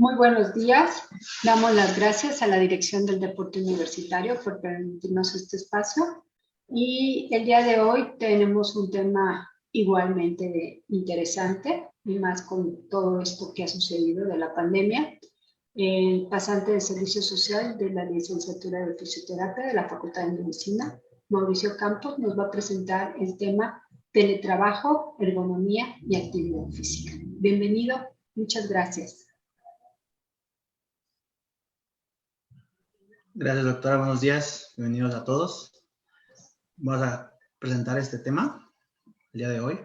Muy buenos días. Damos las gracias a la Dirección del Deporte Universitario por permitirnos este espacio. Y el día de hoy tenemos un tema igualmente interesante, y más con todo esto que ha sucedido de la pandemia. El pasante de Servicio Social de la Licenciatura de Fisioterapia de la Facultad de Medicina, Mauricio Campos, nos va a presentar el tema teletrabajo, ergonomía y actividad física. Bienvenido, muchas gracias. Gracias, doctora. Buenos días. Bienvenidos a todos. Vamos a presentar este tema el día de hoy.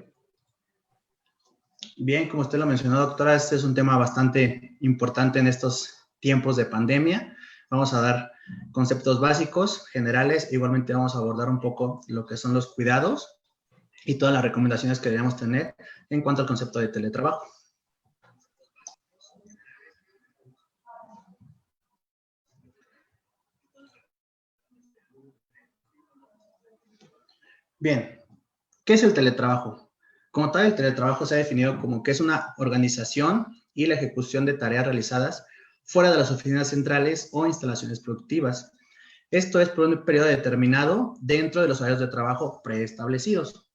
Bien, como usted lo mencionó, doctora, este es un tema bastante importante en estos tiempos de pandemia. Vamos a dar conceptos básicos, generales. Igualmente vamos a abordar un poco lo que son los cuidados y todas las recomendaciones que debemos tener en cuanto al concepto de teletrabajo. Bien, ¿qué es el teletrabajo? Como tal, el teletrabajo se ha definido como que es una organización y la ejecución de tareas realizadas fuera de las oficinas centrales o instalaciones productivas. Esto es por un periodo determinado dentro de los horarios de trabajo preestablecidos.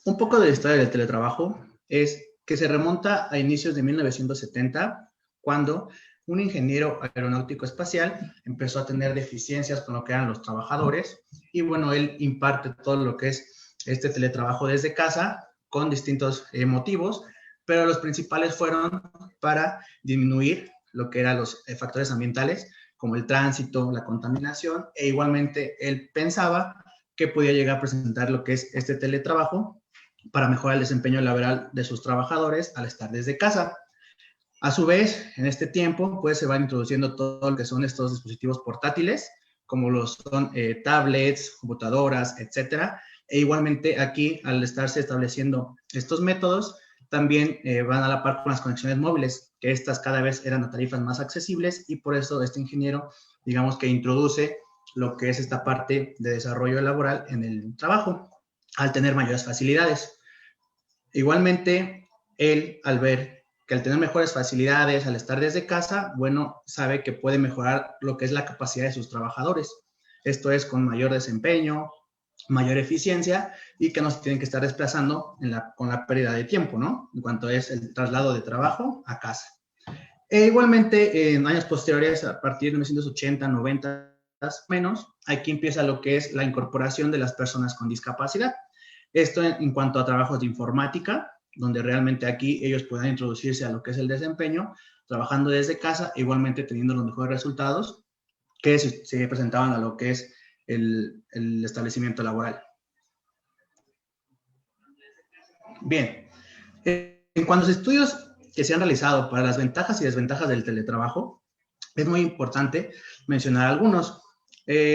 Un poco de la historia del teletrabajo es que se remonta a inicios de 1970, cuando un ingeniero aeronáutico espacial empezó a tener deficiencias con lo que eran los trabajadores y bueno, él imparte todo lo que es este teletrabajo desde casa con distintos motivos, pero los principales fueron para disminuir lo que eran los factores ambientales como el tránsito, la contaminación, e igualmente él pensaba que podía llegar a presentar lo que es este teletrabajo para mejorar el desempeño laboral de sus trabajadores al estar desde casa. A su vez, en este tiempo, pues se van introduciendo todo lo que son estos dispositivos portátiles, como los son tablets, computadoras, etcétera. E igualmente aquí, al estarse estableciendo estos métodos, también van a la par con las conexiones móviles, que estas cada vez eran a tarifas más accesibles y por eso este ingeniero, digamos que introduce lo que es esta parte de desarrollo laboral en el trabajo, al tener mayores facilidades. Igualmente, él, al ver que al tener mejores facilidades, al estar desde casa, bueno, sabe que puede mejorar lo que es la capacidad de sus trabajadores. Esto es con mayor desempeño, mayor eficiencia y que no se tienen que estar desplazando con la pérdida de tiempo, ¿no? En cuanto es el traslado de trabajo a casa. Igualmente, en años posteriores, a partir de 1980, 90 menos, aquí empieza lo que es la incorporación de las personas con discapacidad. Esto en cuanto a trabajos de informática, donde realmente aquí ellos puedan introducirse a lo que es el desempeño, trabajando desde casa, igualmente teniendo los mejores resultados que se presentaban a lo que es el establecimiento laboral. Bien, en cuanto a los estudios que se han realizado para las ventajas y desventajas del teletrabajo, es muy importante mencionar algunos.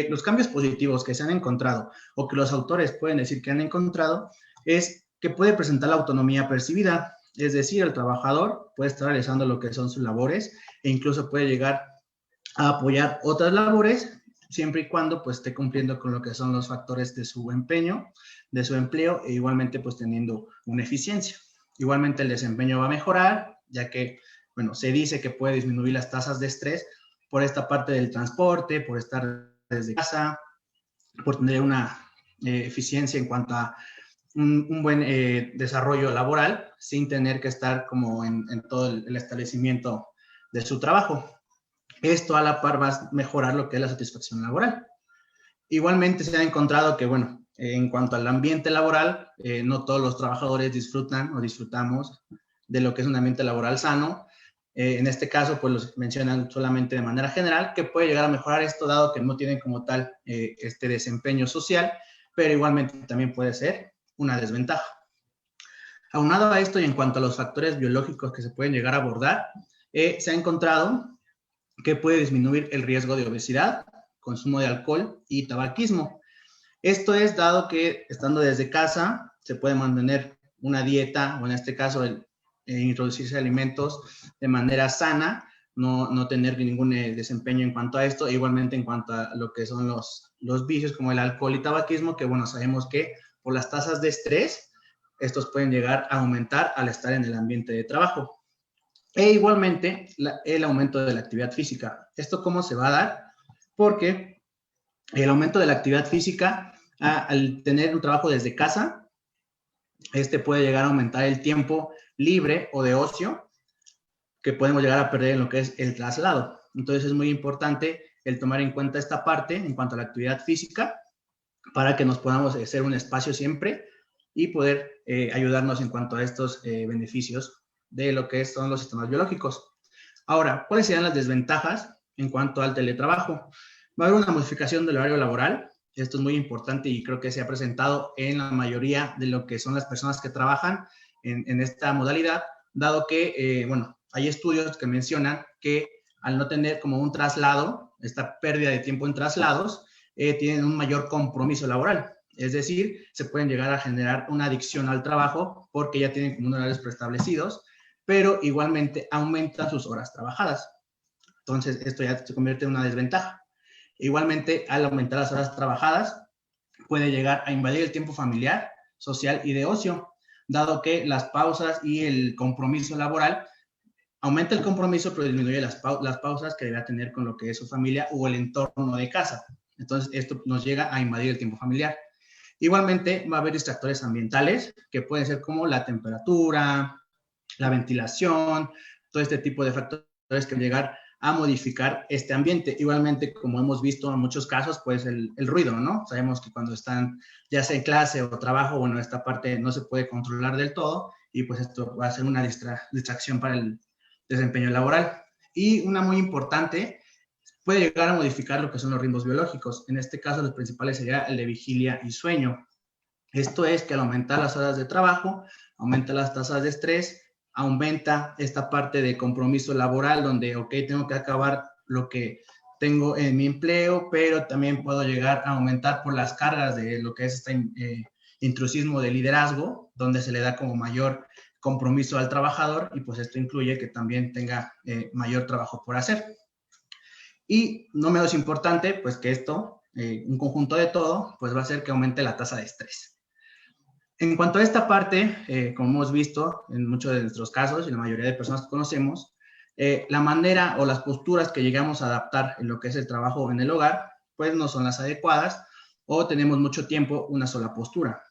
Los cambios positivos que se han encontrado o que los autores pueden decir que han encontrado es que puede presentar la autonomía percibida, es decir, el trabajador puede estar realizando lo que son sus labores e incluso puede llegar a apoyar otras labores siempre y cuando pues esté cumpliendo con lo que son los factores de su empeño, de su empleo e igualmente pues teniendo una eficiencia. Igualmente el desempeño va a mejorar, ya que, bueno, se dice que puede disminuir las tasas de estrés por esta parte del transporte, por estar desde casa, por tener una eficiencia en cuanto a un buen desarrollo laboral sin tener que estar como en todo el establecimiento de su trabajo. Esto a la par va a mejorar lo que es la satisfacción laboral. Igualmente se ha encontrado que, bueno, en cuanto al ambiente laboral, no todos los trabajadores disfrutan o disfrutamos de lo que es un ambiente laboral sano. En este caso, pues los mencionan solamente de manera general, que puede llegar a mejorar esto, dado que no tienen como tal este desempeño social, pero igualmente también puede ser una desventaja. Aunado a esto y en cuanto a los factores biológicos que se pueden llegar a abordar, se ha encontrado que puede disminuir el riesgo de obesidad, consumo de alcohol y tabaquismo. Esto es dado que estando desde casa se puede mantener una dieta, o en este caso introducirse alimentos de manera sana, no tener ningún desempeño en cuanto a esto, e igualmente en cuanto a lo que son los vicios como el alcohol y tabaquismo, que bueno, sabemos que por las tasas de estrés, estos pueden llegar a aumentar al estar en el ambiente de trabajo. E igualmente el aumento de la actividad física. ¿Esto cómo se va a dar? Porque el aumento de la actividad física, al tener un trabajo desde casa, puede llegar a aumentar el tiempo libre o de ocio que podemos llegar a perder en lo que es el traslado. Entonces es muy importante el tomar en cuenta esta parte en cuanto a la actividad física para que nos podamos hacer un espacio siempre y poder ayudarnos en cuanto a estos beneficios de lo que son los sistemas biológicos. Ahora, ¿cuáles serían las desventajas en cuanto al teletrabajo? Va a haber una modificación del horario laboral. Esto es muy importante y creo que se ha presentado en la mayoría de lo que son las personas que trabajan en esta modalidad, dado que, bueno, hay estudios que mencionan que al no tener como un traslado, esta pérdida de tiempo en traslados, tienen un mayor compromiso laboral. Es decir, se pueden llegar a generar una adicción al trabajo porque ya tienen como unos horarios preestablecidos, pero igualmente aumentan sus horas trabajadas. Entonces, esto ya se convierte en una desventaja. Igualmente, al aumentar las horas trabajadas, puede llegar a invadir el tiempo familiar, social y de ocio, dado que las pausas y el compromiso laboral aumenta el compromiso, pero disminuye las pausas que debe tener con lo que es su familia o el entorno de casa. Entonces, esto nos llega a invadir el tiempo familiar. Igualmente, va a haber distractores ambientales, que pueden ser como la temperatura, la ventilación, todo este tipo de factores que llegar a modificar este ambiente. Igualmente, como hemos visto en muchos casos, pues el ruido, ¿no? Sabemos que cuando están ya sea en clase o trabajo, bueno, esta parte no se puede controlar del todo y pues esto va a ser una distracción para el desempeño laboral. Y una muy importante, puede llegar a modificar lo que son los ritmos biológicos. En este caso, los principales sería el de vigilia y sueño. Esto es que al aumentar las horas de trabajo, aumenta las tasas de estrés, aumenta esta parte de compromiso laboral donde, ok, tengo que acabar lo que tengo en mi empleo, pero también puedo llegar a aumentar por las cargas de lo que es este intrusismo de liderazgo, donde se le da como mayor compromiso al trabajador y pues esto incluye que también tenga mayor trabajo por hacer. Y no menos importante, pues que esto, un conjunto de todo, pues va a hacer que aumente la tasa de estrés. En cuanto a esta parte, como hemos visto en muchos de nuestros casos y la mayoría de personas que conocemos, la manera o las posturas que llegamos a adaptar en lo que es el trabajo en el hogar, pues no son las adecuadas o tenemos mucho tiempo una sola postura.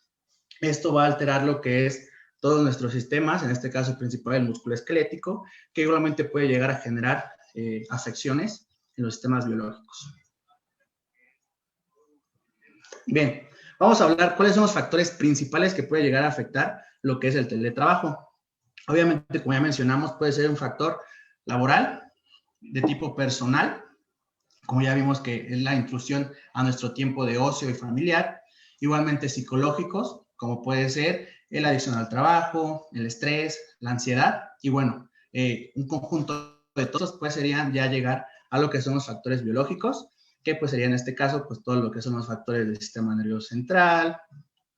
Esto va a alterar lo que es todos nuestros sistemas, en este caso principal el músculo esquelético, que igualmente puede llegar a generar afecciones en los sistemas biológicos. Bien, vamos a hablar cuáles son los factores principales que puede llegar a afectar lo que es el teletrabajo. Obviamente, como ya mencionamos, puede ser un factor laboral, de tipo personal, como ya vimos que es la intrusión a nuestro tiempo de ocio y familiar, igualmente psicológicos, como puede ser la adicción al trabajo, el estrés, la ansiedad, y bueno, un conjunto de todos pues serían ya llegar a lo que son los factores biológicos, que pues sería en este caso pues todo lo que son los factores del sistema nervioso central,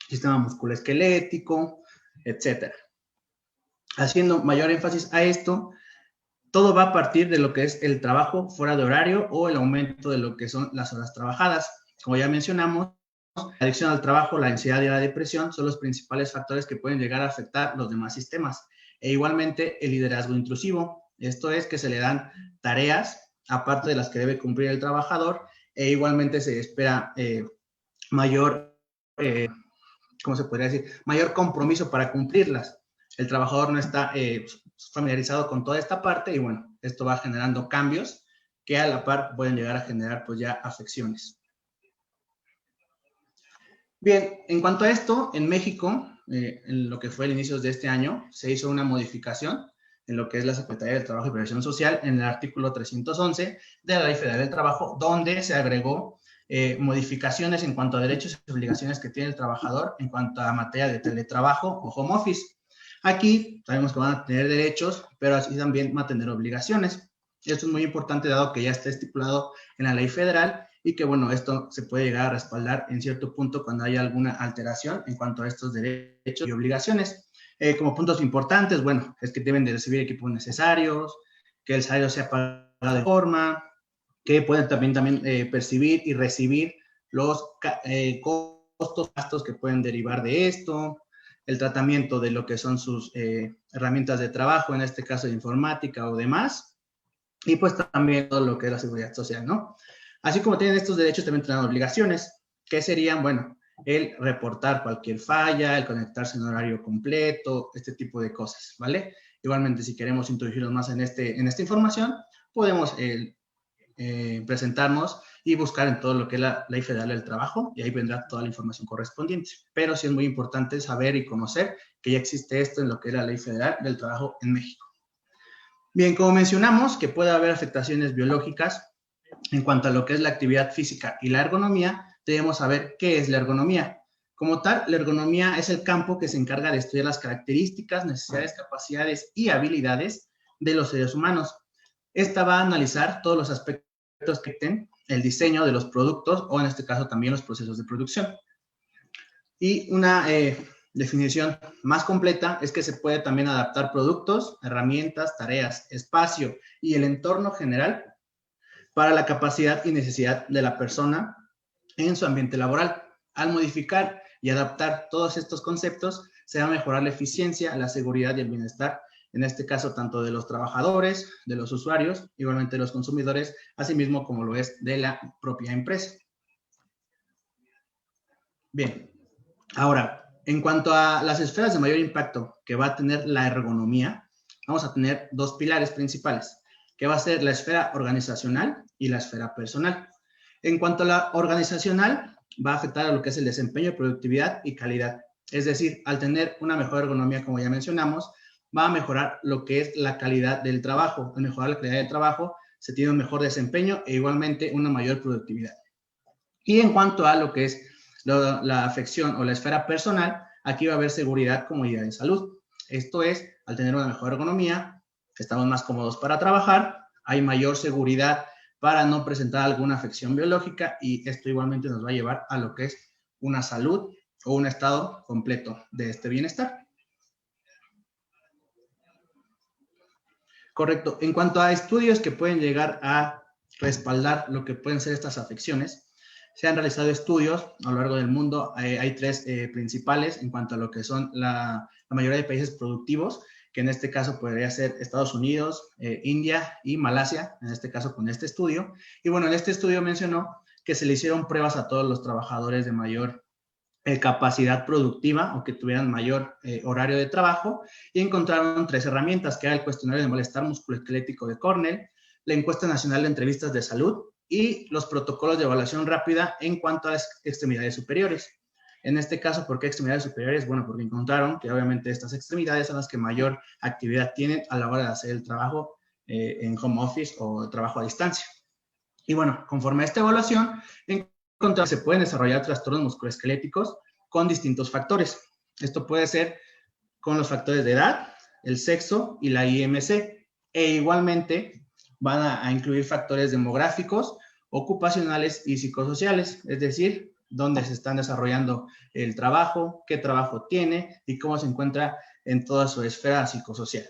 sistema musculoesquelético, etcétera. Haciendo mayor énfasis a esto, todo va a partir de lo que es el trabajo fuera de horario o el aumento de lo que son las horas trabajadas. Como ya mencionamos, la adicción al trabajo, la ansiedad y la depresión son los principales factores que pueden llegar a afectar los demás sistemas. E igualmente el liderazgo intrusivo. Esto es que se le dan tareas aparte de las que debe cumplir el trabajador e igualmente se espera mayor, ¿cómo se podría decir? Mayor compromiso para cumplirlas. El trabajador no está familiarizado con toda esta parte y bueno, esto va generando cambios que a la par pueden llegar a generar pues ya afecciones. Bien, en cuanto a esto, en México, en lo que fue el inicio de este año, se hizo una modificación en lo que es la Secretaría del Trabajo y Previsión Social, en el artículo 311 de la Ley Federal del Trabajo, donde se agregó modificaciones en cuanto a derechos y obligaciones que tiene el trabajador en cuanto a materia de teletrabajo o home office. Aquí sabemos que van a tener derechos, pero así también van a tener obligaciones. Esto es muy importante dado que ya está estipulado en la ley federal y que, bueno, esto se puede llegar a respaldar en cierto punto cuando haya alguna alteración en cuanto a estos derechos y obligaciones. Como puntos importantes, bueno, es que deben de recibir equipos necesarios, que el salario sea pagado de forma, que pueden también percibir y recibir los costos, gastos que pueden derivar de esto, el tratamiento de lo que son sus herramientas de trabajo, en este caso de informática o demás, y pues también todo lo que es la seguridad social, ¿no? Así como tienen estos derechos, también tienen obligaciones, que serían, bueno, el reportar cualquier falla, el conectarse en horario completo, este tipo de cosas, ¿vale? Igualmente, si queremos introducirnos más en esta información, podemos presentarnos y buscar en todo lo que es la Ley Federal del Trabajo, y ahí vendrá toda la información correspondiente. Pero sí es muy importante saber y conocer que ya existe esto en lo que es la Ley Federal del Trabajo en México. Bien, como mencionamos, que puede haber afectaciones biológicas en cuanto a lo que es la actividad física y la ergonomía, debemos saber qué es la ergonomía. Como tal, la ergonomía es el campo que se encarga de estudiar las características, necesidades, capacidades y habilidades de los seres humanos. Esta va a analizar todos los aspectos que afecten el diseño de los productos o en este caso también los procesos de producción. Y una definición más completa es que se puede también adaptar productos, herramientas, tareas, espacio y el entorno general para la capacidad y necesidad de la persona en su ambiente laboral. Al modificar y adaptar todos estos conceptos, se va a mejorar la eficiencia, la seguridad y el bienestar, en este caso tanto de los trabajadores, de los usuarios, igualmente de los consumidores, asimismo como lo es de la propia empresa. Bien, ahora, en cuanto a las esferas de mayor impacto que va a tener la ergonomía, vamos a tener dos pilares principales, que va a ser la esfera organizacional y la esfera personal. En cuanto a la organizacional, va a afectar a lo que es el desempeño, productividad y calidad. Es decir, al tener una mejor ergonomía, como ya mencionamos, va a mejorar lo que es la calidad del trabajo. Al mejorar la calidad del trabajo, se tiene un mejor desempeño e igualmente una mayor productividad. Y en cuanto a lo que es la afección o la esfera personal, aquí va a haber seguridad, comodidad y salud. Esto es, al tener una mejor ergonomía, estamos más cómodos para trabajar, hay mayor seguridad para no presentar alguna afección biológica y esto igualmente nos va a llevar a lo que es una salud o un estado completo de este bienestar. Correcto. En cuanto a estudios que pueden llegar a respaldar lo que pueden ser estas afecciones, se han realizado estudios a lo largo del mundo. Hay tres principales en cuanto a lo que son la mayoría de países productivos, que en este caso podría ser Estados Unidos, India y Malasia, en este caso con este estudio. Y bueno, en este estudio mencionó que se le hicieron pruebas a todos los trabajadores de mayor capacidad productiva o que tuvieran mayor horario de trabajo y encontraron tres herramientas, que era el cuestionario de malestar musculoesquelético de Cornell, la encuesta nacional de entrevistas de salud y los protocolos de evaluación rápida en cuanto a las extremidades superiores. En este caso, ¿por qué extremidades superiores? Bueno, porque encontraron que obviamente estas extremidades son las que mayor actividad tienen a la hora de hacer el trabajo en home office o trabajo a distancia. Y bueno, conforme a esta evaluación, encontramos que se pueden desarrollar trastornos musculoesqueléticos con distintos factores. Esto puede ser con los factores de edad, el sexo y la IMC. E igualmente van a incluir factores demográficos, ocupacionales y psicosociales, es decir, dónde se están desarrollando el trabajo, qué trabajo tiene y cómo se encuentra en toda su esfera psicosocial.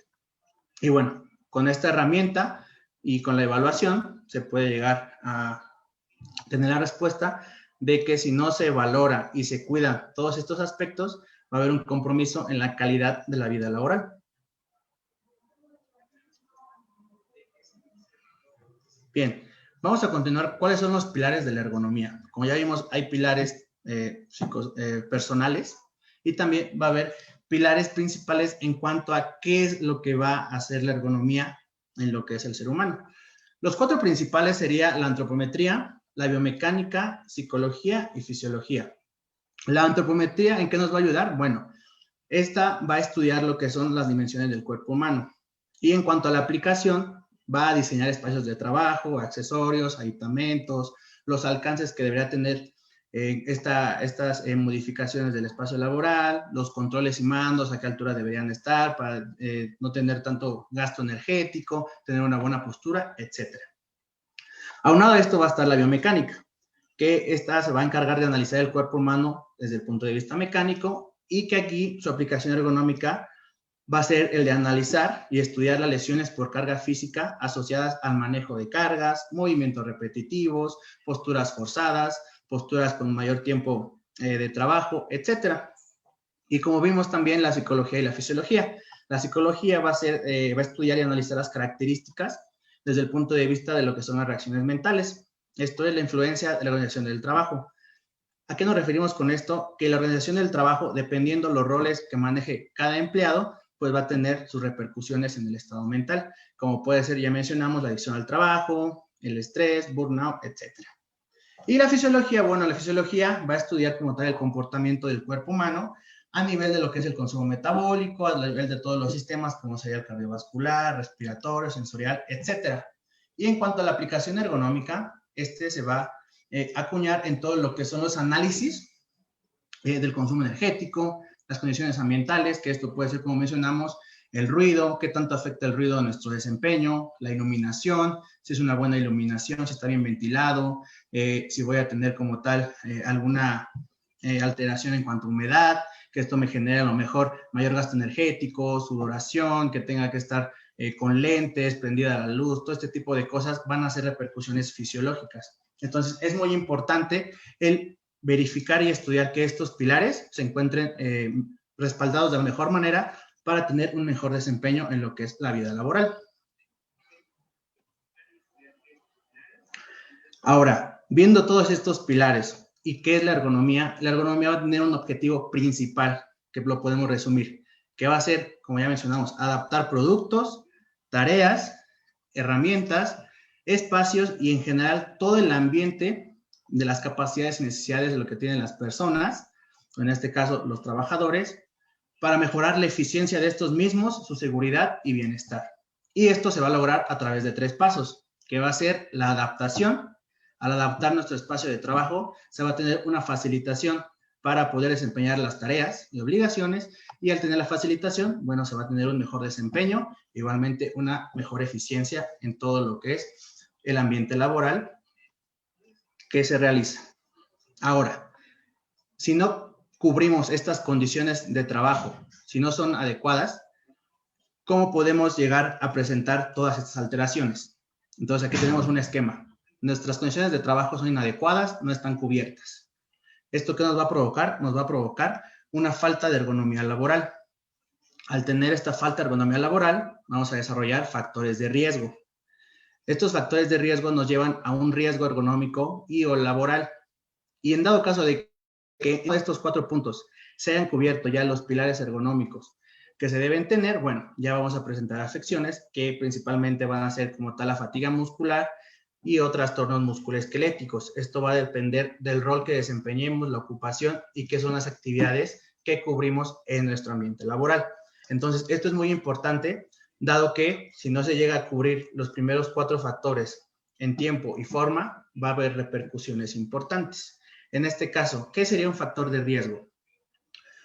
Y bueno, con esta herramienta y con la evaluación se puede llegar a tener la respuesta de que si no se valora y se cuida todos estos aspectos, va a haber un compromiso en la calidad de la vida laboral. Bien, vamos a continuar. ¿Cuáles son los pilares de la ergonomía? Como ya vimos, hay pilares personales y también va a haber pilares principales en cuanto a qué es lo que va a hacer la ergonomía en lo que es el ser humano. Los cuatro principales serían la antropometría, la biomecánica, psicología y fisiología. La antropometría, ¿en qué nos va a ayudar? Bueno, esta va a estudiar lo que son las dimensiones del cuerpo humano. Y en cuanto a la aplicación, va a diseñar espacios de trabajo, accesorios, aditamentos, los alcances que debería tener estas modificaciones del espacio laboral, los controles y mandos, a qué altura deberían estar para no tener tanto gasto energético, tener una buena postura, etc. Aunado a esto va a estar la biomecánica, que esta se va a encargar de analizar el cuerpo humano desde el punto de vista mecánico y que aquí su aplicación ergonómica va a ser el de analizar y estudiar las lesiones por carga física asociadas al manejo de cargas, movimientos repetitivos, posturas forzadas, posturas con mayor tiempo de trabajo, etc. Y como vimos también la psicología y la fisiología. La psicología va a estudiar y analizar las características desde el punto de vista de lo que son las reacciones mentales. Esto es la influencia de la organización del trabajo. ¿A qué nos referimos con esto? Que la organización del trabajo, dependiendo los roles que maneje cada empleado, pues va a tener sus repercusiones en el estado mental, como puede ser, ya mencionamos, la adicción al trabajo, el estrés, burnout, etc. Y la fisiología, bueno, la fisiología va a estudiar como tal el comportamiento del cuerpo humano a nivel de lo que es el consumo metabólico, a nivel de todos los sistemas, como sería el cardiovascular, respiratorio, sensorial, etc. Y en cuanto a la aplicación ergonómica, se va a acuñar en todo lo que son los análisis del consumo energético, las condiciones ambientales, que esto puede ser, como mencionamos, el ruido, qué tanto afecta el ruido a nuestro desempeño, la iluminación, si es una buena iluminación, si está bien ventilado, si voy a tener como tal alguna alteración en cuanto a humedad, que esto me genere a lo mejor mayor gasto energético, sudoración, que tenga que estar con lentes, prendida la luz, todo este tipo de cosas van a ser repercusiones fisiológicas. Entonces, es muy importante el verificar y estudiar que estos pilares se encuentren respaldados de la mejor manera para tener un mejor desempeño en lo que es la vida laboral. Ahora, viendo todos estos pilares y qué es la ergonomía va a tener un objetivo principal, que lo podemos resumir, que va a ser, como ya mencionamos, adaptar productos, tareas, herramientas, espacios y en general todo el ambiente de las capacidades y necesidades de lo que tienen las personas, en este caso los trabajadores, para mejorar la eficiencia de estos mismos, su seguridad y bienestar. Y esto se va a lograr a través de 3 pasos, que va a ser la adaptación. Al adaptar nuestro espacio de trabajo, se va a tener una facilitación para poder desempeñar las tareas y obligaciones, y al tener la facilitación, bueno, se va a tener un mejor desempeño, igualmente una mejor eficiencia en todo lo que es el ambiente laboral que se realiza. Ahora, si no cubrimos estas condiciones de trabajo, si no son adecuadas, ¿cómo podemos llegar a presentar todas estas alteraciones? Entonces, aquí tenemos un esquema. Nuestras condiciones de trabajo son inadecuadas, no están cubiertas. ¿Esto qué nos va a provocar? Nos va a provocar una falta de ergonomía laboral. Al tener esta falta de ergonomía laboral, vamos a desarrollar factores de riesgo. Estos factores de riesgo nos llevan a un riesgo ergonómico y o laboral. Y en dado caso de que uno de estos 4 puntos se hayan cubierto ya los pilares ergonómicos que se deben tener, bueno, ya vamos a presentar afecciones que principalmente van a ser como tal la fatiga muscular y otros trastornos musculoesqueléticos. Esto va a depender del rol que desempeñemos, la ocupación y qué son las actividades que cubrimos en nuestro ambiente laboral. Entonces, esto es muy importante, dado que si no se llega a cubrir los primeros 4 factores en tiempo y forma, va a haber repercusiones importantes. En este caso, ¿qué sería un factor de riesgo?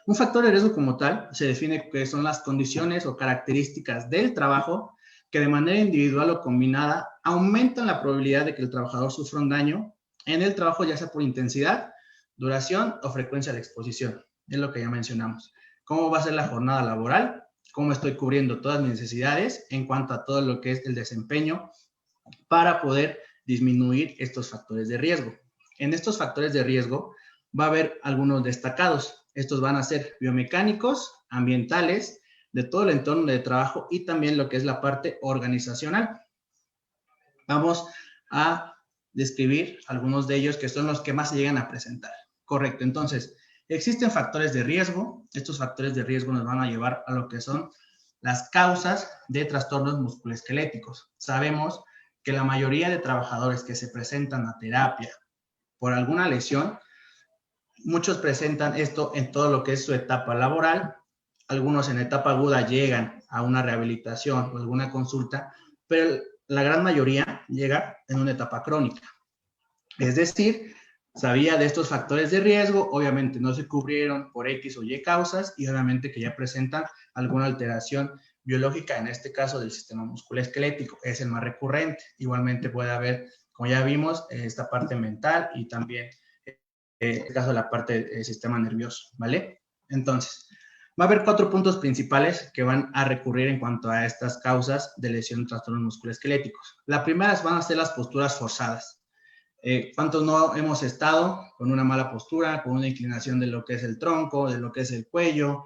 Un factor de riesgo como tal se define que son las condiciones o características del trabajo que de manera individual o combinada aumentan la probabilidad de que el trabajador sufra un daño en el trabajo, ya sea por intensidad, duración o frecuencia de exposición. Es lo que ya mencionamos. ¿Cómo va a ser la jornada laboral? ¿Cómo estoy cubriendo todas mis necesidades en cuanto a todo lo que es el desempeño para poder disminuir estos factores de riesgo? En estos factores de riesgo va a haber algunos destacados. Estos van a ser biomecánicos, ambientales, de todo el entorno de trabajo y también lo que es la parte organizacional. Vamos a describir algunos de ellos que son los que más se llegan a presentar. Correcto, entonces, existen factores de riesgo. Estos factores de riesgo nos van a llevar a lo que son las causas de trastornos musculoesqueléticos. Sabemos que la mayoría de trabajadores que se presentan a terapia por alguna lesión, muchos presentan esto en todo lo que es su etapa laboral. Algunos en etapa aguda llegan a una rehabilitación o alguna consulta, pero la gran mayoría llega en una etapa crónica. Es decir, sabía de estos factores de riesgo, obviamente no se cubrieron por X o Y causas y obviamente que ya presentan alguna alteración biológica, en este caso del sistema musculoesquelético, es el más recurrente. Igualmente puede haber, como ya vimos, esta parte mental y también en el caso de la parte del sistema nervioso, ¿vale? Entonces, va a haber 4 puntos principales que van a recurrir en cuanto a estas causas de lesión de trastornos musculoesqueléticos. La primera van a ser las posturas forzadas. ¿Cuántos no hemos estado con una mala postura, con una inclinación de lo que es el tronco, de lo que es el cuello?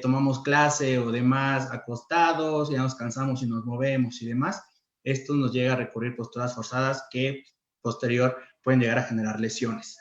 Tomamos clase o demás acostados, ya nos cansamos y nos movemos y demás. Esto nos llega a recurrir posturas forzadas que posterior pueden llegar a generar lesiones.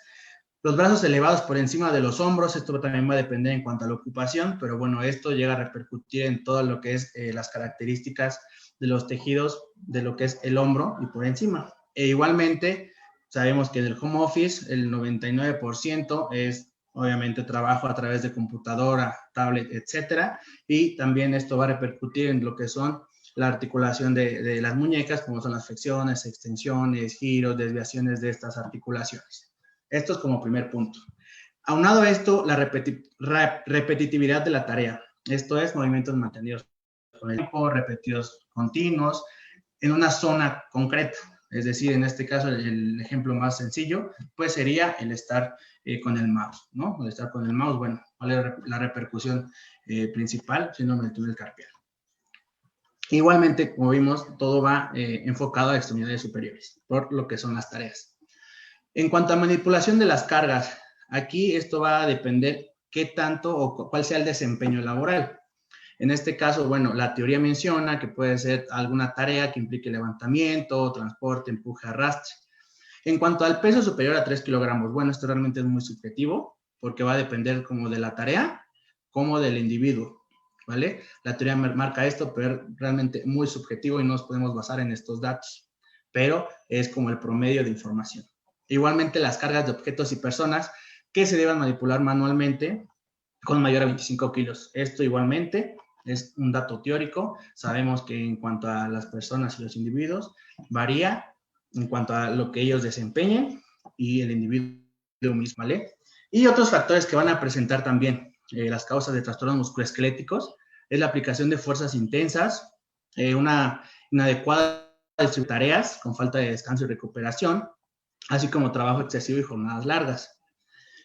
Los brazos elevados por encima de los hombros, esto también va a depender en cuanto a la ocupación, pero bueno, esto llega a repercutir en todo lo que es las características de los tejidos de lo que es el hombro y por encima. E igualmente, sabemos que en el home office el 99% es obviamente trabajo a través de computadora, tablet, etcétera, y también esto va a repercutir en lo que son la articulación de las muñecas, como son las flexiones, extensiones, giros, desviaciones de estas articulaciones. Esto es como primer punto. Aunado a esto, la repetitividad de la tarea. Esto es movimientos mantenidos con el tiempo, repetidos continuos, en una zona concreta. Es decir, en este caso, el ejemplo más sencillo, pues sería el estar con el mouse, ¿no? El estar con el mouse, bueno, ¿cuál es la repercusión principal? Síndrome del túnel carpiano. Igualmente, como vimos, todo va enfocado a extremidades superiores, por lo que son las tareas. En cuanto a manipulación de las cargas, aquí esto va a depender qué tanto o cuál sea el desempeño laboral. En este caso, bueno, la teoría menciona que puede ser alguna tarea que implique levantamiento, transporte, empuje, arrastre. En cuanto al peso superior a 3 kilogramos, bueno, esto realmente es muy subjetivo porque va a depender como de la tarea como del individuo, ¿vale? La teoría marca esto, pero es realmente muy subjetivo y no nos podemos basar en estos datos, pero es como el promedio de información. Igualmente, las cargas de objetos y personas que se deban manipular manualmente con mayor a 25 kilos. Esto igualmente es un dato teórico. Sabemos que en cuanto a las personas y los individuos, varía en cuanto a lo que ellos desempeñen y el individuo mismo, ¿vale? Y otros factores que van a presentar también las causas de trastornos musculoesqueléticos es la aplicación de fuerzas intensas, una inadecuada distribución de tareas con falta de descanso y recuperación, así como trabajo excesivo y jornadas largas.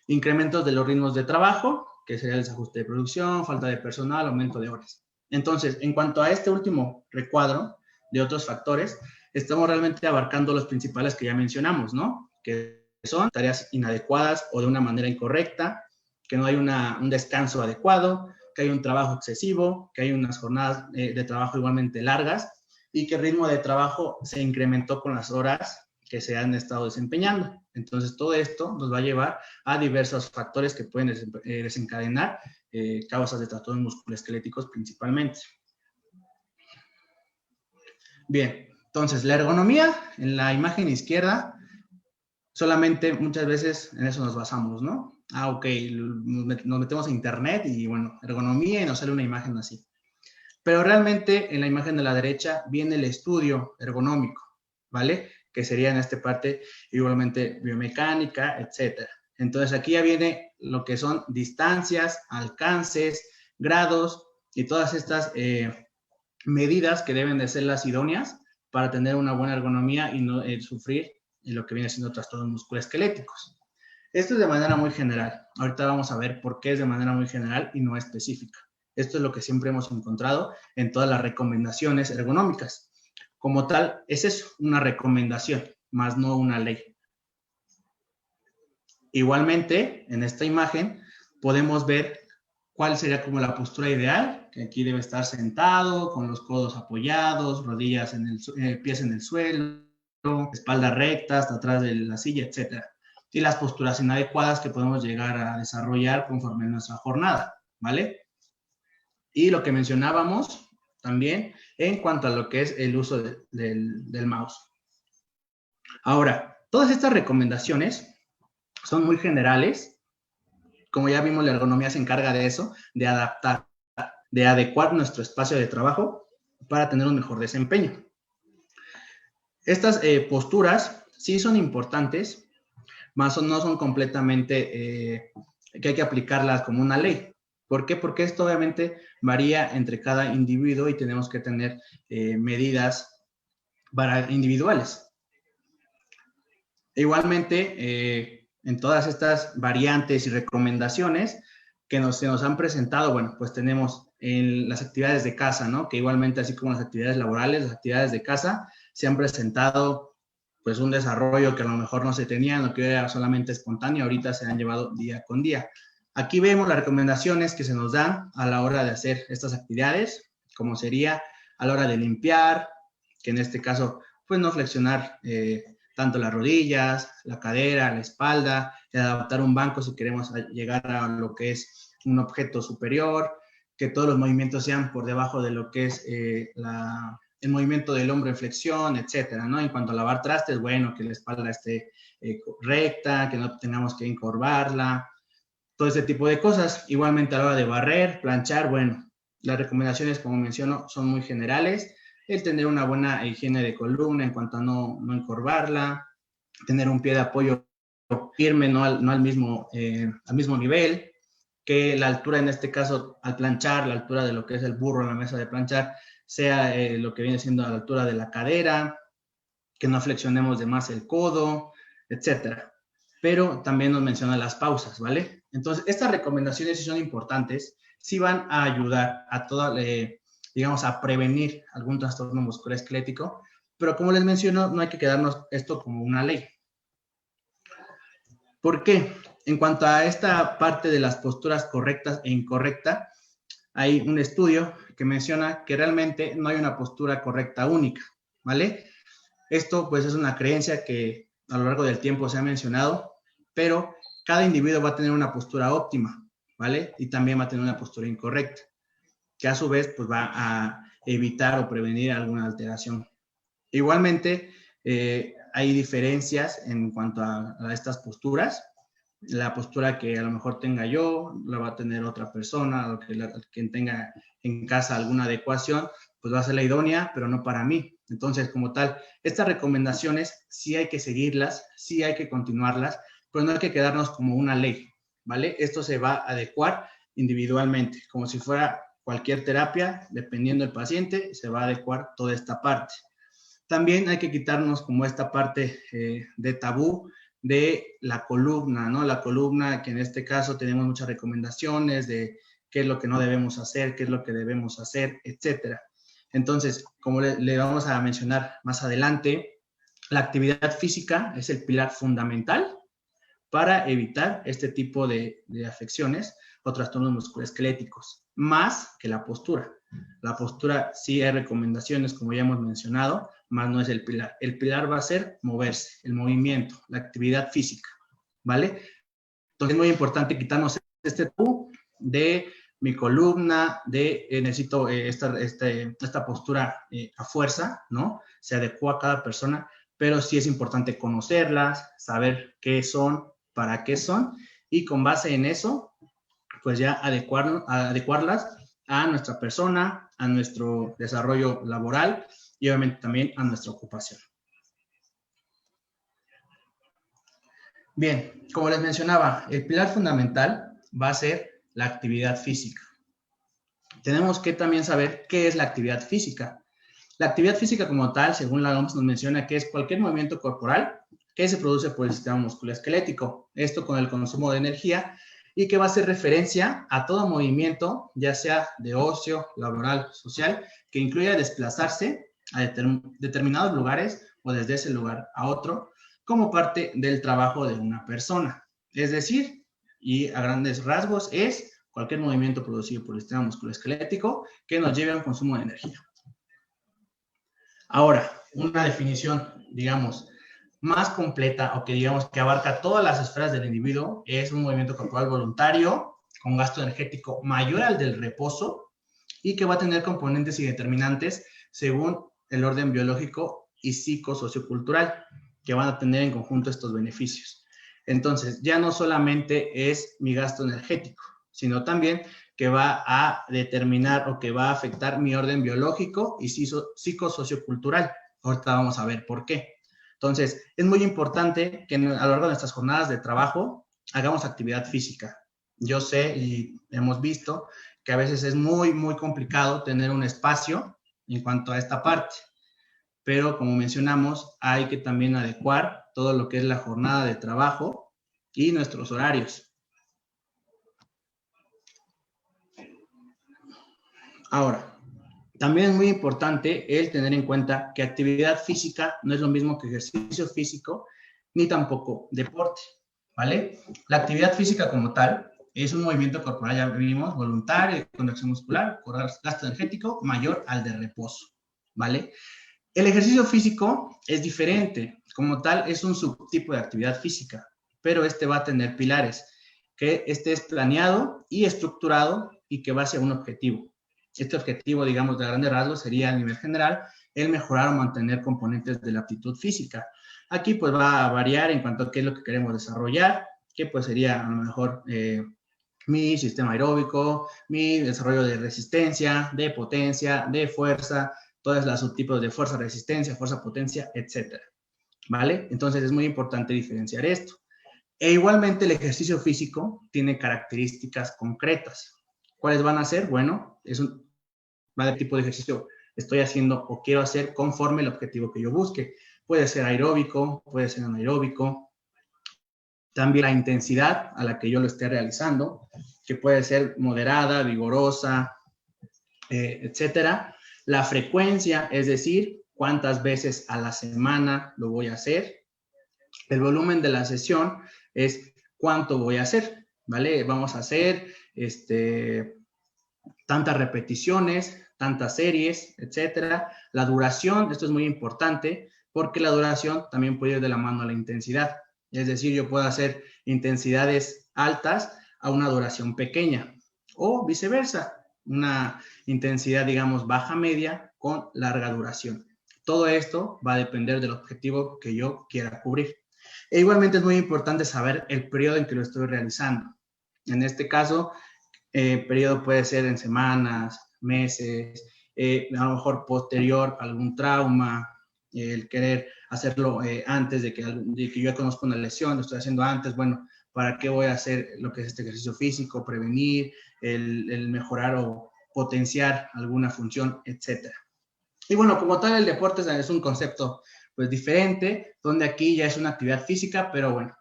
Incrementos de los ritmos de trabajo, que sería el desajuste de producción, falta de personal, aumento de horas. Entonces, en cuanto a este último recuadro de otros factores, estamos realmente abarcando los principales que ya mencionamos, ¿no? Que son tareas inadecuadas o de una manera incorrecta, que no hay un descanso adecuado, que hay un trabajo excesivo, que hay unas jornadas de trabajo igualmente largas y que el ritmo de trabajo se incrementó con las horas que se han estado desempeñando. Entonces, todo esto nos va a llevar a diversos factores que pueden desencadenar causas de trastornos musculoesqueléticos principalmente. Bien, entonces, la ergonomía en la imagen izquierda, solamente muchas veces en eso nos basamos, ¿no? Ok, nos metemos a internet y bueno, ergonomía y nos sale una imagen así. Pero realmente en la imagen de la derecha viene el estudio ergonómico, ¿vale? Que sería en esta parte igualmente biomecánica, etcétera. Entonces aquí ya viene lo que son distancias, alcances, grados y todas estas medidas que deben de ser las idóneas para tener una buena ergonomía y no sufrir lo que viene siendo trastornos musculoesqueléticos. Esto es de manera muy general. Ahorita vamos a ver por qué es de manera muy general y no específica. Esto es lo que siempre hemos encontrado en todas las recomendaciones ergonómicas. Como tal, es eso, una recomendación, más no una ley. Igualmente, en esta imagen podemos ver cuál sería como la postura ideal, que aquí debe estar sentado, con los codos apoyados, rodillas pies en el suelo, espalda recta hasta atrás de la silla, etc. Y las posturas inadecuadas que podemos llegar a desarrollar conforme a nuestra jornada, ¿vale? Y lo que mencionábamos también en cuanto a lo que es el uso del mouse. Ahora, todas estas recomendaciones son muy generales. Como ya vimos, la ergonomía se encarga de eso, de adaptar, de adecuar nuestro espacio de trabajo para tener un mejor desempeño. Estas posturas sí son importantes, mas no son completamente que hay que aplicarlas como una ley. ¿Por qué? Porque esto obviamente varía entre cada individuo y tenemos que tener medidas individuales. Igualmente, en todas estas variantes y recomendaciones que se nos han presentado, bueno, pues tenemos en las actividades de casa, ¿no? Que igualmente, así como las actividades laborales, las actividades de casa se han presentado pues un desarrollo que a lo mejor no se tenía, no que era solamente espontáneo, ahorita se han llevado día con día. Aquí vemos las recomendaciones que se nos dan a la hora de hacer estas actividades, como sería a la hora de limpiar, que en este caso, pues no flexionar tanto las rodillas, la cadera, la espalda, adaptar un banco si queremos llegar a lo que es un objeto superior, que todos los movimientos sean por debajo de lo que es el movimiento del hombro en flexión, etcétera, ¿no? En cuanto a lavar trastes, bueno, que la espalda esté recta, que no tengamos que encorvarla, todo ese tipo de cosas. Igualmente a la hora de barrer, planchar, bueno, las recomendaciones, como menciono, son muy generales. El tener una buena higiene de columna en cuanto a no encorvarla, tener un pie de apoyo firme, no al mismo nivel, que la altura en este caso al planchar, la altura de lo que es el burro en la mesa de planchar, sea lo que viene siendo a la altura de la cadera, que no flexionemos de más el codo, etcétera. Pero también nos menciona las pausas, ¿vale? Entonces, estas recomendaciones sí son importantes, sí van a ayudar a toda, digamos, a prevenir algún trastorno musculoesquelético, pero como les menciono, no hay que quedarnos esto como una ley. ¿Por qué? En cuanto a esta parte de las posturas correctas e incorrectas, hay un estudio que menciona que realmente no hay una postura correcta única, ¿vale? Esto pues es una creencia que a lo largo del tiempo se ha mencionado, pero cada individuo va a tener una postura óptima, ¿vale? Y también va a tener una postura incorrecta, que a su vez pues va a evitar o prevenir alguna alteración. Igualmente, hay diferencias en cuanto a estas posturas. La postura que a lo mejor tenga yo, la va a tener otra persona, o quien tenga en casa alguna adecuación, pues va a ser la idónea, pero no para mí. Entonces, como tal, estas recomendaciones sí hay que seguirlas, sí hay que continuarlas, pero no hay que quedarnos como una ley, ¿vale? Esto se va a adecuar individualmente, como si fuera cualquier terapia, dependiendo del paciente, se va a adecuar toda esta parte. También hay que quitarnos como esta parte de tabú de la columna, ¿no? La columna que en este caso tenemos muchas recomendaciones de qué es lo que no debemos hacer, qué es lo que debemos hacer, etcétera. Entonces, como le vamos a mencionar más adelante, la actividad física es el pilar fundamental para evitar este tipo de afecciones o trastornos musculoesqueléticos, más que la postura. La postura sí hay recomendaciones, como ya hemos mencionado, más no es el pilar. El pilar va a ser moverse, el movimiento, la actividad física, ¿vale? Entonces es muy importante quitarnos este tabú de mi columna, de necesito esta postura a fuerza, ¿no? Se adecua a cada persona, pero sí es importante conocerlas, saber qué son, para qué son, y con base en eso, pues ya adecuarlas a nuestra persona, a nuestro desarrollo laboral y obviamente también a nuestra ocupación. Bien, como les mencionaba, el pilar fundamental va a ser la actividad física. Tenemos que también saber qué es la actividad física. La actividad física como tal, según la OMS, nos menciona que es cualquier movimiento corporal que se produce por el sistema musculoesquelético. Esto con el consumo de energía y que va a hacer referencia a todo movimiento, ya sea de ocio, laboral, social, que incluya desplazarse a determinados lugares o desde ese lugar a otro como parte del trabajo de una persona. Es decir, y a grandes rasgos, es cualquier movimiento producido por el sistema musculoesquelético que nos lleve a un consumo de energía. Ahora, una definición, digamos, más completa o que digamos que abarca todas las esferas del individuo es un movimiento corporal voluntario con gasto energético mayor al del reposo y que va a tener componentes y determinantes según el orden biológico y psicosociocultural que van a tener en conjunto estos beneficios. Entonces, ya no solamente es mi gasto energético, sino también que va a determinar o que va a afectar mi orden biológico y psicosociocultural. Ahorita vamos a ver por qué. Entonces, es muy importante que a lo largo de nuestras jornadas de trabajo hagamos actividad física. Yo sé y hemos visto que a veces es muy, muy complicado tener un espacio en cuanto a esta parte. Pero como mencionamos, hay que también adecuar todo lo que es la jornada de trabajo y nuestros horarios. Ahora, También es muy importante el tener en cuenta que actividad física no es lo mismo que ejercicio físico, ni tampoco deporte, ¿vale? La actividad física como tal es un movimiento corporal, ya vimos, voluntario, de contracción muscular, con gasto energético mayor al de reposo, ¿vale? El ejercicio físico es diferente, como tal es un subtipo de actividad física, pero este va a tener pilares, que este es planeado y estructurado y que va hacia un objetivo. Este objetivo, digamos, de grandes rasgos sería a nivel general el mejorar o mantener componentes de la aptitud física. Aquí pues va a variar en cuanto a qué es lo que queremos desarrollar, que pues sería a lo mejor mi sistema aeróbico, mi desarrollo de resistencia, de potencia, de fuerza, todas las subtipos de fuerza, resistencia, fuerza, potencia, etcétera, ¿vale? Entonces es muy importante diferenciar esto. E igualmente el ejercicio físico tiene características concretas. ¿Cuáles van a ser? Bueno, va del tipo de ejercicio estoy haciendo o quiero hacer conforme el objetivo que yo busque. Puede ser aeróbico, puede ser anaeróbico. También la intensidad a la que yo lo esté realizando, que puede ser moderada, vigorosa, etcétera. La frecuencia, es decir, cuántas veces a la semana lo voy a hacer. El volumen de la sesión es cuánto voy a hacer, ¿vale? Vamos a hacer tantas repeticiones, tantas series, etcétera. La duración, esto es muy importante, porque la duración también puede ir de la mano a la intensidad. Es decir, yo puedo hacer intensidades altas a una duración pequeña, o viceversa, una intensidad, digamos, baja media con larga duración. Todo esto va a depender del objetivo que yo quiera cubrir. E igualmente es muy importante saber el periodo en que lo estoy realizando. En este caso, periodo puede ser en semanas, meses, a lo mejor posterior a algún trauma, el querer hacerlo antes de que yo conozca una lesión, lo estoy haciendo antes, bueno, ¿para qué voy a hacer lo que es este ejercicio físico? Prevenir, el mejorar o potenciar alguna función, etcétera. Y bueno, como tal, el deporte es un concepto pues diferente, donde aquí ya es una actividad física, pero bueno,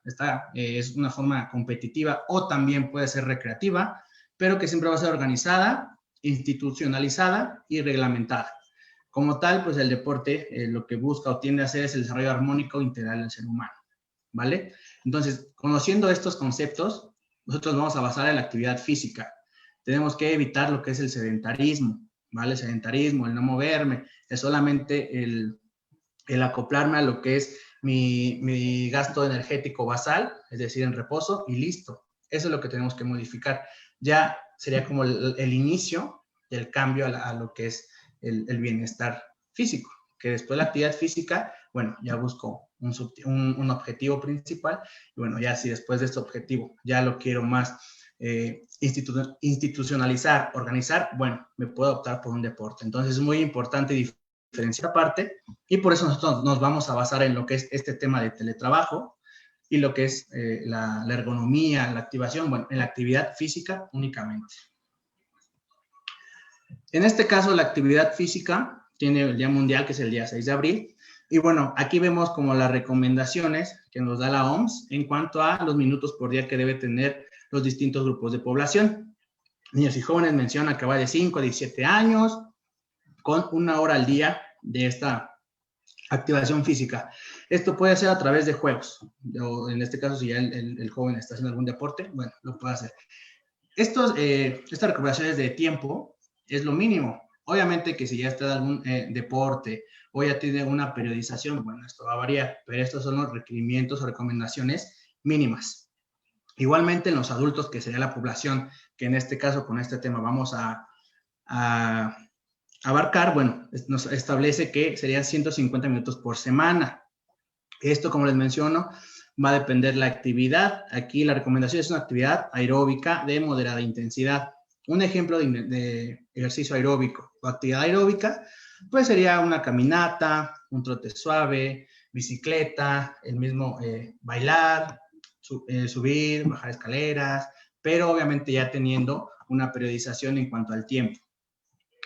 es una forma competitiva o también puede ser recreativa, pero que siempre va a ser organizada, institucionalizada y reglamentada. Como tal, pues el deporte lo que busca o tiende a hacer es el desarrollo armónico integral del ser humano, ¿vale? Entonces, conociendo estos conceptos, nosotros vamos a basar en la actividad física. Tenemos que evitar lo que es el sedentarismo, ¿vale? El sedentarismo, el no moverme, es solamente el acoplarme a lo que es mi gasto energético basal, es decir, en reposo y listo. Eso es lo que tenemos que modificar. Ya sería como el inicio del cambio a lo que es el bienestar físico, que después de la actividad física, bueno, ya busco un objetivo principal y bueno, ya si después de este objetivo ya lo quiero más institucionalizar, organizar, bueno, me puedo optar por un deporte. Entonces es muy importante diferenciar aparte y por eso nosotros nos vamos a basar en lo que es este tema de teletrabajo y lo que es la ergonomía, la activación, bueno, en la actividad física únicamente. En este caso, la actividad física tiene el Día Mundial, que es el día 6 de abril, y bueno, aquí vemos como las recomendaciones que nos da la OMS en cuanto a los minutos por día que debe tener los distintos grupos de población. Niños y jóvenes menciona que va de 5 a 17 años, con 1 hora al día de esta activación física. Esto puede ser a través de juegos, o en este caso si ya el joven está haciendo algún deporte, bueno, lo puede hacer. Estas recomendaciones de tiempo es lo mínimo. Obviamente que si ya está en algún deporte o ya tiene una periodización, bueno, esto va a variar, pero estos son los requerimientos o recomendaciones mínimas. Igualmente en los adultos, que sería la población, que en este caso con este tema vamos a abarcar, bueno, nos establece que serían 150 minutos por semana. Esto, como les menciono, va a depender la actividad. Aquí la recomendación es una actividad aeróbica de moderada intensidad. Un ejemplo de ejercicio aeróbico o actividad aeróbica, pues sería una caminata, un trote suave, bicicleta, el mismo bailar, subir, bajar escaleras, pero obviamente ya teniendo una periodización en cuanto al tiempo.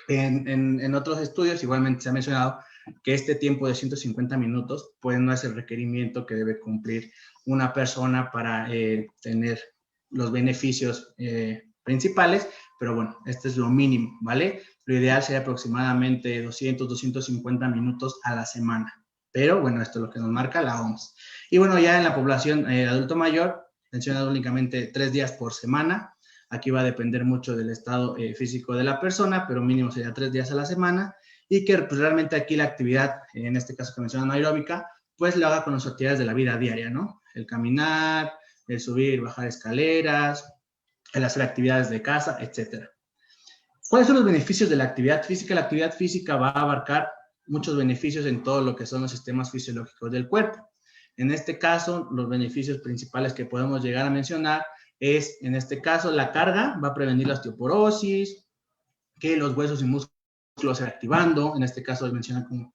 En otros estudios igualmente se ha mencionado que este tiempo de 150 minutos pues no es el requerimiento que debe cumplir una persona para tener los beneficios principales, pero bueno, este es lo mínimo, ¿vale? lo ideal sería aproximadamente 200, 250 minutos a la semana. Pero bueno, esto es lo que nos marca la OMS. Y bueno, ya en la población adulto mayor, mencionado únicamente 3 días por semana. Aquí va a depender mucho del estado físico de la persona, pero mínimo sería 3 días a la semana. Y que pues, realmente aquí la actividad, en este caso que mencionan aeróbica, pues lo haga con las actividades de la vida diaria, ¿no? El caminar, el subir, bajar escaleras, el hacer actividades de casa, etcétera. ¿Cuáles son los beneficios de la actividad física? La actividad física va a abarcar muchos beneficios en todo lo que son los sistemas fisiológicos del cuerpo. En este caso, los beneficios principales que podemos llegar a mencionar es, en este caso, la carga va a prevenir la osteoporosis, que los huesos y músculos se activando, en este caso mencionan como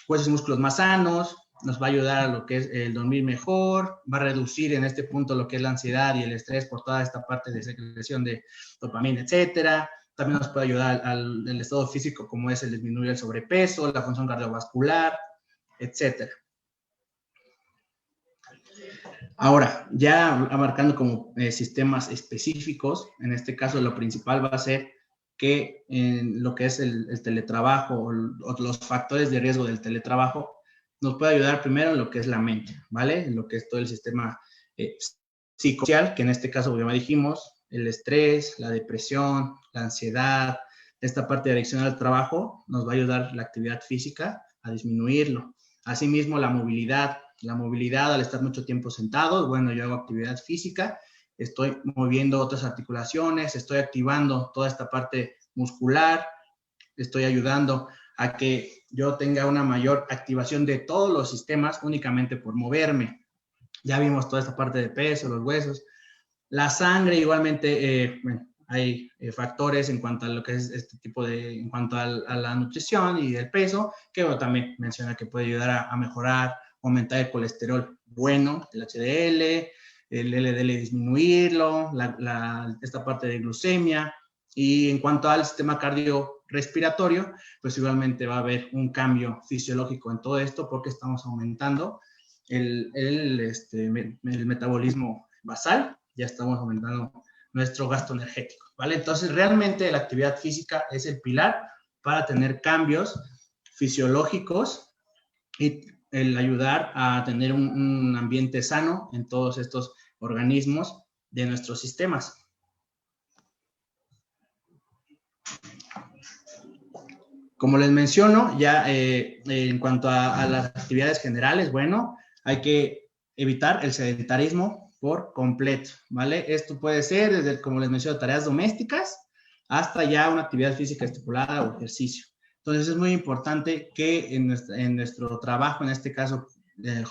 huesos y músculos más sanos, nos va a ayudar a lo que es el dormir mejor, va a reducir en este punto lo que es la ansiedad y el estrés por toda esta parte de secreción de dopamina, etcétera. También nos puede ayudar al estado físico como es el disminuir el sobrepeso, la función cardiovascular, etcétera. Ahora, ya abarcando como sistemas específicos, en este caso lo principal va a ser que en lo que es el teletrabajo o los factores de riesgo del teletrabajo nos puede ayudar primero en lo que es la mente, ¿vale? En lo que es todo el sistema psicosocial, que en este caso, como ya dijimos, el estrés, la depresión, la ansiedad, esta parte de adicción al trabajo, nos va a ayudar la actividad física a disminuirlo. Asimismo, la movilidad al estar mucho tiempo sentado, bueno, yo hago actividad física, estoy moviendo otras articulaciones, estoy activando toda esta parte muscular, estoy ayudando a que yo tenga una mayor activación de todos los sistemas únicamente por moverme. Ya vimos toda esta parte de peso, los huesos. La sangre igualmente, bueno, hay factores en cuanto a lo que es este tipo de, en cuanto a la nutrición y el peso, que bueno, también menciona que puede ayudar a mejorar, aumentar el colesterol bueno, el HDL, el LDL disminuirlo, esta parte de glucemia. Y en cuanto al sistema cardiorrespiratorio, pues igualmente va a haber un cambio fisiológico en todo esto porque estamos aumentando el metabolismo basal, ya estamos aumentando nuestro gasto energético, ¿vale? Entonces, realmente la actividad física es el pilar para tener cambios fisiológicos y el ayudar a tener un ambiente sano en todos estos organismos de nuestros sistemas. Como les menciono, ya en cuanto a las actividades generales, bueno, hay que evitar el sedentarismo por completo, ¿vale? Esto puede ser desde, como les menciono, tareas domésticas hasta ya una actividad física estipulada o ejercicio. Entonces, es muy importante que en nuestro trabajo, en este caso,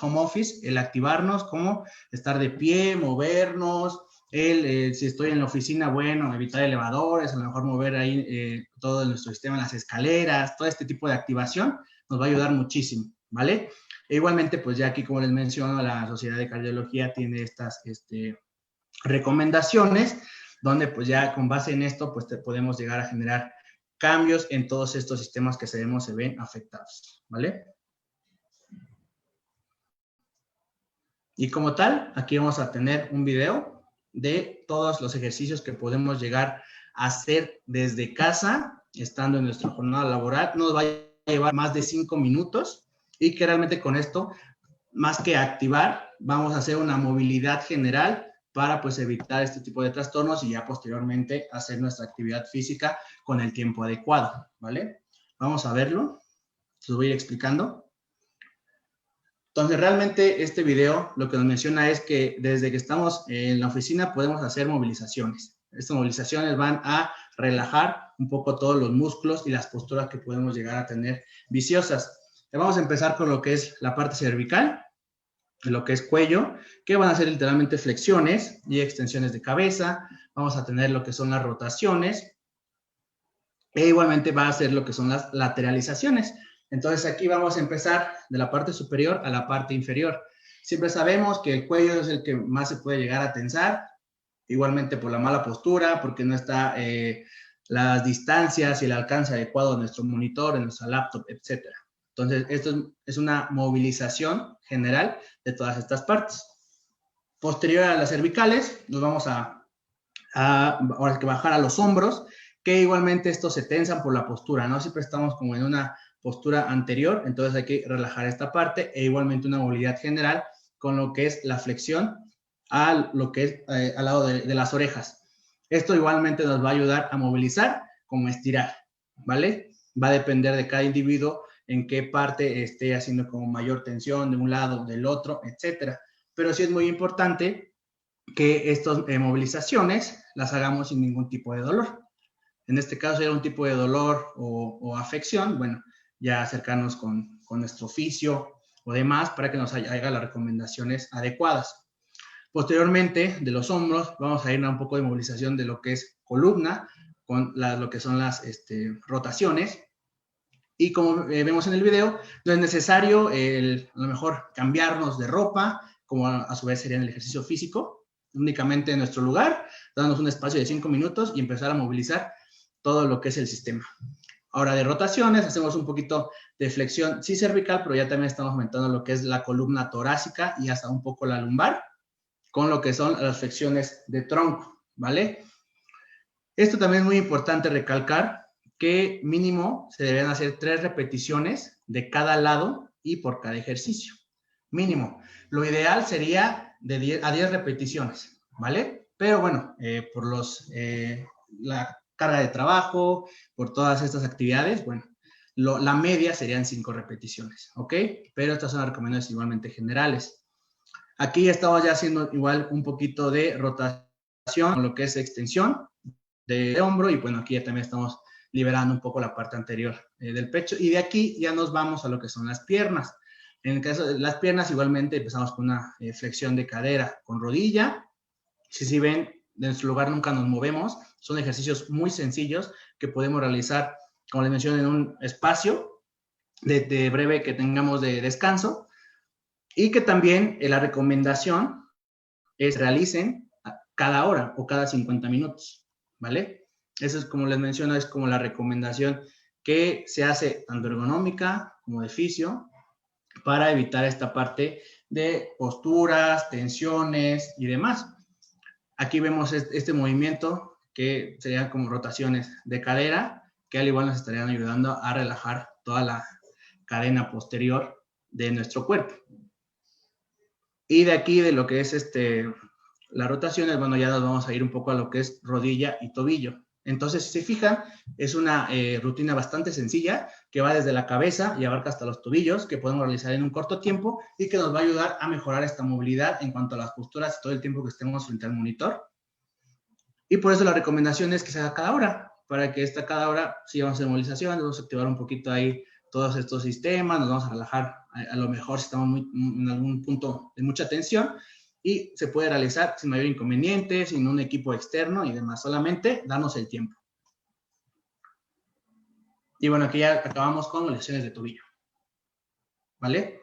home office, el activarnos como estar de pie, movernos, si estoy en la oficina, bueno, evitar elevadores, a lo mejor mover ahí todo nuestro sistema, las escaleras, todo este tipo de activación nos va a ayudar muchísimo, ¿vale? E igualmente, pues ya aquí, como les menciono, la Sociedad de Cardiología tiene estas recomendaciones, donde pues ya con base en esto, pues podemos llegar a generar cambios en todos estos sistemas que se ven afectados, ¿vale? Y como tal, aquí vamos a tener un video de todos los ejercicios que podemos llegar a hacer desde casa, estando en nuestra jornada laboral. Nos va a llevar más de 5 minutos y que realmente con esto, más que activar, vamos a hacer una movilidad general para pues evitar este tipo de trastornos y ya posteriormente hacer nuestra actividad física con el tiempo adecuado, ¿vale? Vamos a verlo, se lo voy a ir explicando. Entonces, realmente este video lo que nos menciona es que desde que estamos en la oficina podemos hacer movilizaciones. Estas movilizaciones van a relajar un poco todos los músculos y las posturas que podemos llegar a tener viciosas. Vamos a empezar con lo que es la parte cervical, lo que es cuello, que van a ser literalmente flexiones y extensiones de cabeza. Vamos a tener lo que son las rotaciones e igualmente va a ser lo que son las lateralizaciones. Entonces, aquí vamos a empezar de la parte superior a la parte inferior. Siempre sabemos que el cuello es el que más se puede llegar a tensar, igualmente por la mala postura, porque no está las distancias y el alcance adecuado de nuestro monitor, de nuestra laptop, etc. Entonces, esto es una movilización general de todas estas partes. Posterior a las cervicales, nos vamos ahora que bajar a los hombros, que igualmente estos se tensan por la postura, ¿no? Siempre estamos como en una postura anterior, entonces hay que relajar esta parte e igualmente una movilidad general con lo que es la flexión a lo que es al lado de las orejas. Esto igualmente nos va a ayudar a movilizar como estirar, ¿vale? Va a depender de cada individuo en qué parte esté haciendo como mayor tensión de un lado, del otro, etcétera. Pero sí es muy importante que estas movilizaciones las hagamos sin ningún tipo de dolor. En este caso, si era un tipo de dolor o afección, bueno, ya acercarnos con nuestro fisio o demás para que nos haga las recomendaciones adecuadas. Posteriormente, de los hombros, vamos a ir a un poco de movilización de lo que es columna, con lo que son las rotaciones. Y como vemos en el video, no es necesario a lo mejor cambiarnos de ropa, como a su vez sería en el ejercicio físico, únicamente en nuestro lugar, darnos un espacio de 5 minutos y empezar a movilizar todo lo que es el sistema. Ahora de rotaciones, hacemos un poquito de flexión, sí cervical, pero ya también estamos aumentando lo que es la columna torácica y hasta un poco la lumbar, con lo que son las flexiones de tronco, ¿vale? Esto también es muy importante recalcar que mínimo se deben hacer 3 repeticiones de cada lado y por cada ejercicio. Mínimo. Lo ideal sería de 10 a 10 repeticiones, ¿vale? Pero bueno, por la carga de trabajo, por todas estas actividades, bueno, la media serían 5 repeticiones, ¿ok? Pero estas son las recomendaciones igualmente generales. Aquí estamos ya haciendo igual un poquito de rotación, con lo que es extensión de hombro, y bueno, aquí ya también estamos liberando un poco la parte anterior del pecho, y de aquí ya nos vamos a lo que son las piernas. En el caso de las piernas, igualmente empezamos con una flexión de cadera con rodilla. Si ven, de nuestro lugar nunca nos movemos. Son ejercicios muy sencillos que podemos realizar, como les mencioné, en un espacio de breve que tengamos de descanso, y que también la recomendación es realicen cada hora o cada 50 minutos, ¿vale? Eso es, como les menciono, es como la recomendación que se hace tanto ergonómica como de fisio para evitar esta parte de posturas, tensiones y demás. Aquí vemos este movimiento que serían como rotaciones de cadera, que al igual nos estarían ayudando a relajar toda la cadena posterior de nuestro cuerpo. Y de aquí, de lo que es las rotaciones, bueno, ya nos vamos a ir un poco a lo que es rodilla y tobillo. Entonces, si se fijan, es una rutina bastante sencilla que va desde la cabeza y abarca hasta los tobillos, que podemos realizar en un corto tiempo y que nos va a ayudar a mejorar esta movilidad en cuanto a las posturas todo el tiempo que estemos frente al monitor. Y por eso la recomendación es que se haga cada hora, para que cada hora, si vamos a hacer movilización, vamos a activar un poquito ahí todos estos sistemas, nos vamos a relajar a lo mejor si estamos en algún punto de mucha tensión, y se puede realizar sin mayor inconveniente, sin un equipo externo y demás, solamente darnos el tiempo. Y bueno, aquí ya acabamos con lesiones de tobillo, ¿vale?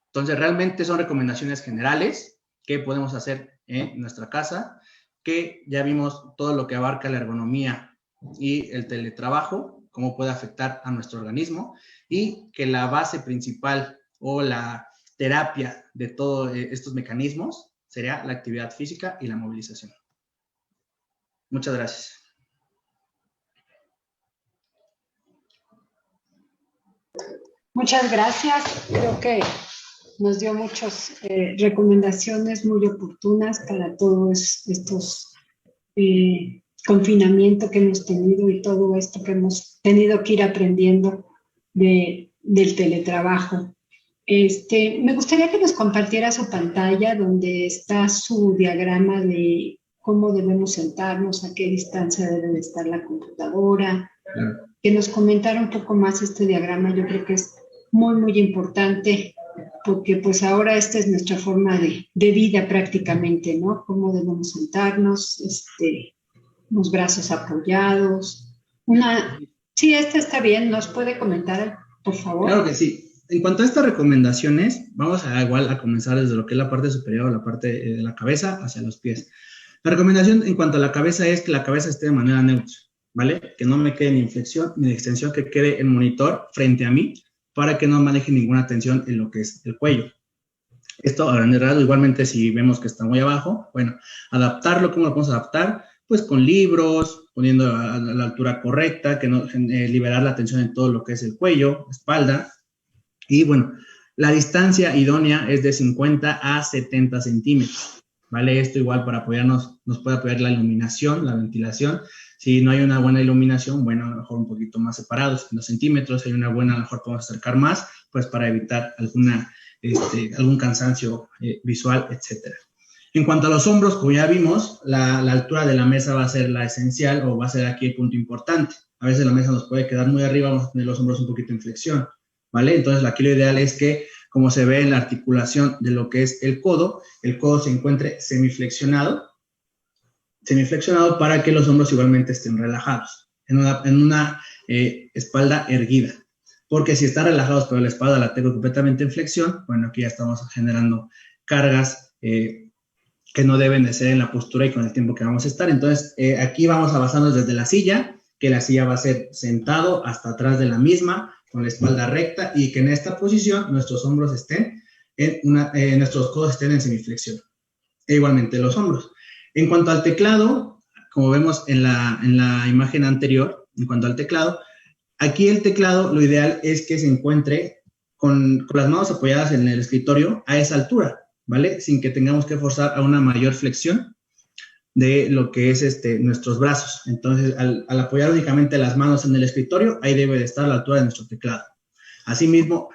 Entonces, realmente son recomendaciones generales que podemos hacer en nuestra casa, que ya vimos todo lo que abarca la ergonomía y el teletrabajo, cómo puede afectar a nuestro organismo, y que la base principal o la terapia de todos estos mecanismos sería la actividad física y la movilización. Muchas gracias. Muchas gracias. Creo que nos dio muchas recomendaciones muy oportunas para todos estos confinamiento que hemos tenido y todo esto que hemos tenido que ir aprendiendo del teletrabajo. Me gustaría que nos compartiera su pantalla donde está su diagrama de cómo debemos sentarnos, a qué distancia debe de estar la computadora, que nos comentara un poco más este diagrama. Yo creo que es muy, muy importante porque pues ahora esta es nuestra forma de vida prácticamente, ¿no? Cómo debemos sentarnos, los brazos apoyados. Sí, está bien, ¿nos puede comentar, por favor? Claro que sí. En cuanto a estas recomendaciones, vamos a comenzar desde lo que es la parte superior o la parte de la cabeza hacia los pies. La recomendación en cuanto a la cabeza es que la cabeza esté de manera neutra, ¿vale? Que no me quede ni flexión ni extensión, que quede el monitor frente a mí para que no maneje ninguna tensión en lo que es el cuello. Esto a grandes rasgos, igualmente si vemos que está muy abajo, bueno, adaptarlo, ¿cómo lo podemos adaptar? pues con libros, poniendo a la altura correcta, que no, liberar la tensión en todo lo que es el cuello, espalda. Y bueno, la distancia idónea es de 50 a 70 centímetros, ¿vale? Esto igual para apoyarnos, nos puede apoyar la iluminación, la ventilación. Si no hay una buena iluminación, bueno, a lo mejor un poquito más separados, en 2 centímetros. Si hay una buena, a lo mejor podemos acercar más, pues para evitar algún cansancio visual, etcétera. En cuanto a los hombros, como ya vimos, la altura de la mesa va a ser la esencial o va a ser aquí el punto importante. A veces la mesa nos puede quedar muy arriba, vamos a tener los hombros un poquito en flexión, ¿vale? Entonces aquí lo ideal es que, como se ve en la articulación de lo que es el codo se encuentre semiflexionado para que los hombros igualmente estén relajados, en una espalda erguida. Porque si están relajados pero la espalda la tengo completamente en flexión, bueno, aquí ya estamos generando cargas que no deben de ser en la postura y con el tiempo que vamos a estar. Entonces, aquí vamos a basarnos desde la silla, que la silla va a ser sentado hasta atrás de la misma, con la espalda recta, y que en esta posición nuestros hombros estén nuestros codos estén en semiflexión. E igualmente los hombros. En cuanto al teclado, como vemos en la imagen anterior, en cuanto al teclado, aquí el teclado lo ideal es que se encuentre con las manos apoyadas en el escritorio a esa altura, ¿vale? Sin que tengamos que forzar a una mayor flexión de lo que es nuestros brazos. Entonces, al apoyar únicamente las manos en el escritorio, ahí debe de estar a la altura de nuestro teclado. Asimismo,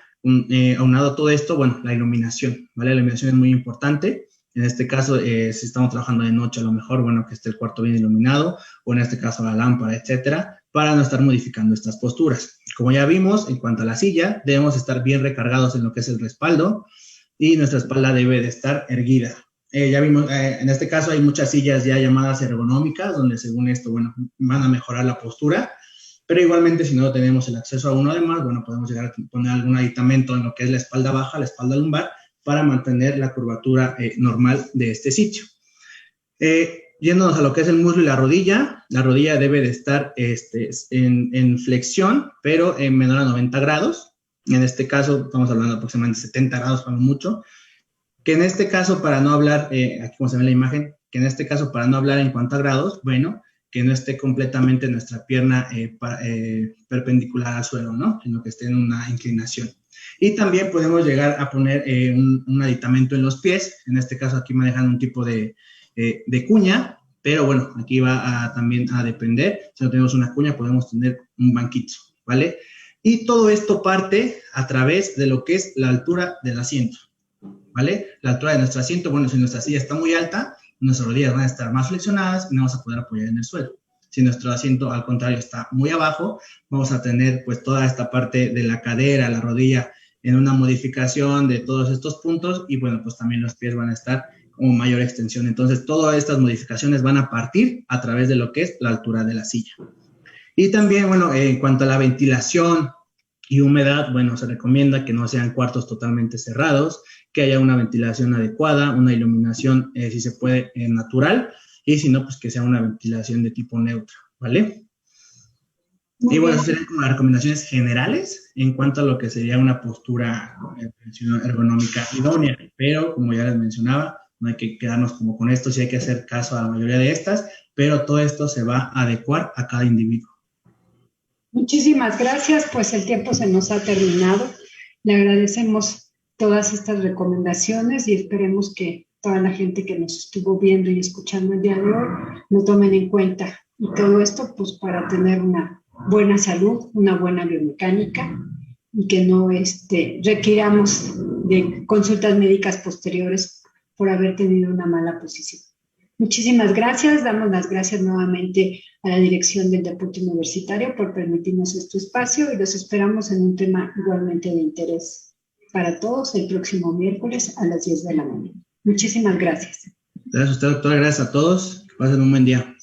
aunado a todo esto, bueno, la iluminación, ¿vale? La iluminación es muy importante. En este caso, si estamos trabajando de noche, a lo mejor, bueno, que esté el cuarto bien iluminado, o en este caso la lámpara, etcétera, para no estar modificando estas posturas. Como ya vimos, en cuanto a la silla, debemos estar bien recargados en lo que es el respaldo, y nuestra espalda debe de estar erguida. Ya vimos, en este caso hay muchas sillas ya llamadas ergonómicas, donde según esto, bueno, van a mejorar la postura, pero igualmente si no tenemos el acceso a uno de más, bueno, podemos llegar a poner algún aditamento en lo que es la espalda baja, la espalda lumbar, para mantener la curvatura normal de este sitio. Yéndonos a lo que es el muslo y la rodilla debe de estar en flexión, pero en menor a 90 grados. En este caso, estamos hablando aproximadamente 70 grados para mucho. Que en este caso, para no hablar, aquí como se ve en la imagen, que en este caso, para no hablar en cuanto a grados, bueno, que no esté completamente nuestra pierna perpendicular al suelo, ¿no? Sino que esté en una inclinación. Y también podemos llegar a poner un aditamento en los pies. En este caso, aquí manejan un tipo de cuña, pero bueno, aquí va también a depender. Si no tenemos una cuña, podemos tener un banquito, ¿vale? Y todo esto parte a través de lo que es la altura del asiento, ¿vale? La altura de nuestro asiento, bueno, si nuestra silla está muy alta, nuestras rodillas van a estar más flexionadas y no vamos a poder apoyar en el suelo. Si nuestro asiento, al contrario, está muy abajo, vamos a tener pues toda esta parte de la cadera, la rodilla, en una modificación de todos estos puntos, y bueno, pues también los pies van a estar como mayor extensión. Entonces, todas estas modificaciones van a partir a través de lo que es la altura de la silla. Y también, bueno, en cuanto a la ventilación y humedad, bueno, se recomienda que no sean cuartos totalmente cerrados, que haya una ventilación adecuada, una iluminación, si se puede, natural, y si no, pues que sea una ventilación de tipo neutro, ¿vale? Y bueno, esas serían como las recomendaciones generales en cuanto a lo que sería una postura ergonómica idónea, pero como ya les mencionaba, no hay que quedarnos como con esto, sí hay que hacer caso a la mayoría de estas, pero todo esto se va a adecuar a cada individuo. Muchísimas gracias, pues el tiempo se nos ha terminado. Le agradecemos todas estas recomendaciones y esperemos que toda la gente que nos estuvo viendo y escuchando el día de hoy lo tomen en cuenta. Y todo esto, pues, para tener una buena salud, una buena biomecánica y que no requiramos de consultas médicas posteriores por haber tenido una mala posición. Muchísimas gracias. Damos las gracias nuevamente a la dirección del Deporte Universitario por permitirnos este espacio y los esperamos en un tema igualmente de interés para todos el próximo miércoles a las 10 de la mañana. Muchísimas gracias. Gracias a usted, doctora. Gracias a todos. Que pasen un buen día.